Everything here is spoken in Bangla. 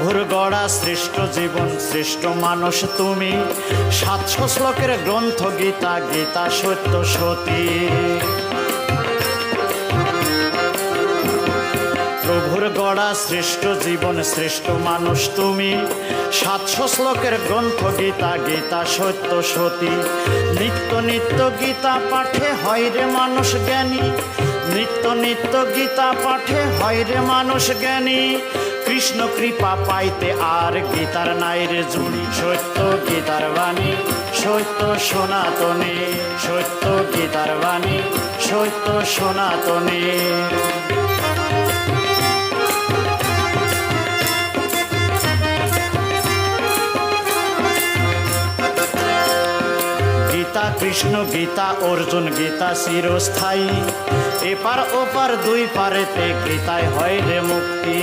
প্রভুর গড়া শ্রেষ্ঠ জীবন শ্রেষ্ঠ মানুষ তুমি। 700 শ্লোকের গ্রন্থ গীতা, গীতা সত্য সতী। প্রভুর গড়া শ্রেষ্ঠ জীবন শ্রেষ্ঠ মানুষ তুমি। 700 শ্লোকের গ্রন্থ গীতা, গীতা সত্য সতী। নিত্য নিত্য গীতা পাঠে হয় রে মানুষ জ্ঞানী। নিত্য নিত্য গীতা পাঠে হয় রে মানুষ জ্ঞানী। কৃষ্ণ কৃপা পাইতে আর গীতার নাই রে জুড়ি। সত্য গীতার বাণী সত্য সনাতনী। সত্য গীতার বাণী সত্য সনাতনী। গীতা কৃষ্ণ গীতা অর্জুন গীতা চিরস্থায়ী। এপার ওপার দুই পারেতে গীতায় হয় রে মুক্তি।